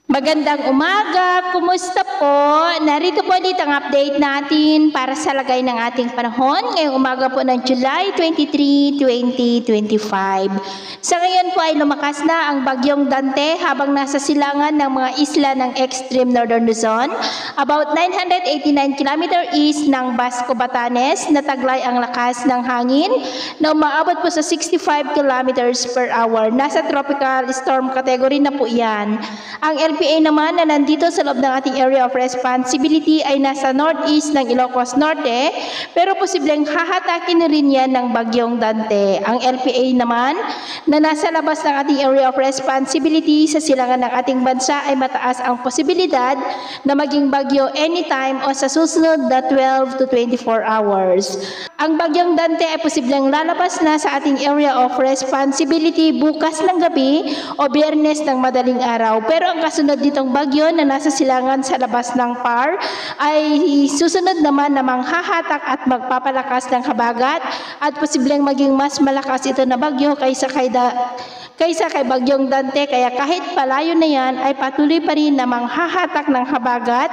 Magandang umaga! Kumusta po? Narito po ulit ang update natin para sa lagay ng ating panahon ngayong umaga po ng July 23, 2025. Sa ngayon po ay lumakas na ang bagyong Dante habang nasa silangan ng mga isla ng extreme northern Luzon. About 989 km east ng Basco, Batanes, nataglay ang lakas ng hangin na umaabot po sa 65 km per hour. Nasa tropical storm category na po yan. Ang LPA naman na nandito sa loob ng ating area of responsibility ay nasa northeast ng Ilocos Norte, pero posibleng hahatakin rin yan ng bagyong Dante. Ang LPA naman na nasa labas ng ating area of responsibility sa silangan ng ating bansa ay mataas ang posibilidad na maging bagyo anytime o sa susunod na 12 to 24 hours. Ang bagyong Dante ay posibleng lalabas na sa ating area of responsibility bukas ng gabi o Biyernes ng madaling araw. Pero ang kasunod ditong bagyo na nasa silangan sa labas ng PAR ay susunod naman na manghahatak at magpapalakas ng habagat at posibleng maging mas malakas ito na bagyo kaysa kay bagyong Dante. Kaya kahit palayo na yan ay patuloy pa rin na manghahatak ng habagat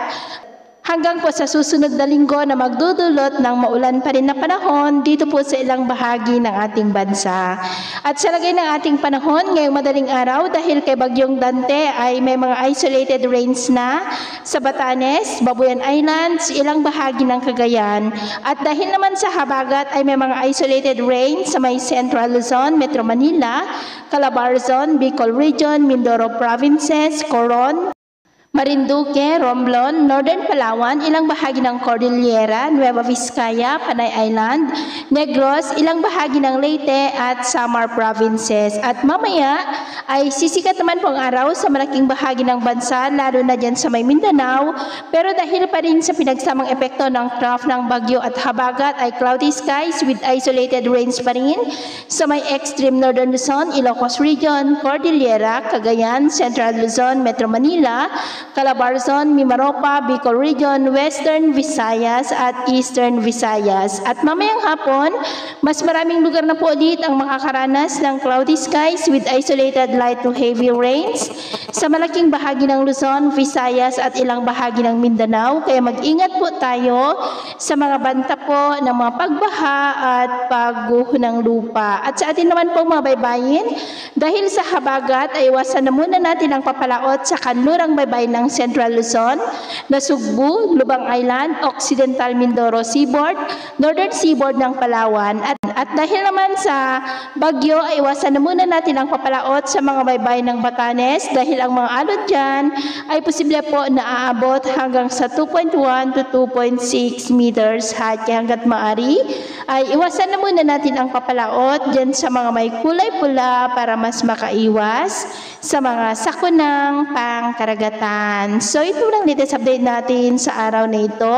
hanggang po sa susunod na linggo na magdudulot ng maulan pa rin na panahon dito po sa ilang bahagi ng ating bansa. At sa lagay ng ating panahon ngayong madaling araw, dahil kay bagyong Dante ay may mga isolated rains na sa Batanes, Babuyan Islands, ilang bahagi ng Cagayan. At dahil naman sa habagat ay may mga isolated rains sa may Central Luzon, Metro Manila, Calabarzon, Bicol Region, Mindoro Provinces, Coron, Marinduque, Romblon, Northern Palawan, ilang bahagi ng Cordillera, Nueva Vizcaya, Panay Island, Negros, ilang bahagi ng Leyte at Samar Provinces. At mamaya ay sisikat naman po ang araw sa malaking bahagi ng bansa, lalo na dyan sa may Mindanao. Pero dahil pa rin sa pinagsamang epekto ng trough ng bagyo at habagat ay cloudy skies with isolated rains pa rin sa may extreme northern Luzon, Ilocos Region, Cordillera, Cagayan, Central Luzon, Metro Manila, Calabarzon, Mimaropa, Bicol Region, Western Visayas at Eastern Visayas. At mamayang hapon, mas maraming lugar na po ulit ang makakaranas ng cloudy skies with isolated light to heavy rains sa malaking bahagi ng Luzon, Visayas at ilang bahagi ng Mindanao. Kaya mag-ingat po tayo sa mga banta po ng mga pagbaha at pagguho ng lupa. At sa atin naman po mga baybayin, dahil sa habagat ay iwasan na muna natin ang papalaot sa kanlurang baybayin ng Central Luzon, Nasugbu, Lubang Island, Occidental Mindoro Seaboard, Northern Seaboard ng Palawan. At dahil naman sa bagyo ay iwasan na muna natin ang papalaot sa mga baybayin ng Batanes dahil ang mga alon dyan ay posible po na aabot hanggang sa 2.1 to 2.6 meters height. Kaya hanggat maari ay iwasan na muna natin ang papalaot dyan sa mga may kulay pula para mas makaiwas sa mga sakunang pangkaragatan. So ito lang latest update natin sa araw na ito.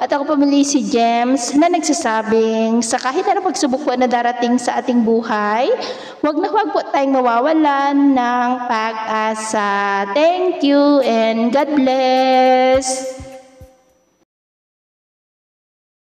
At ako pumili si James na nagsasabing sa kahit na pagsubok po na darating sa ating buhay, huwag po tayong mawawalan ng pag-asa. Thank you and God bless!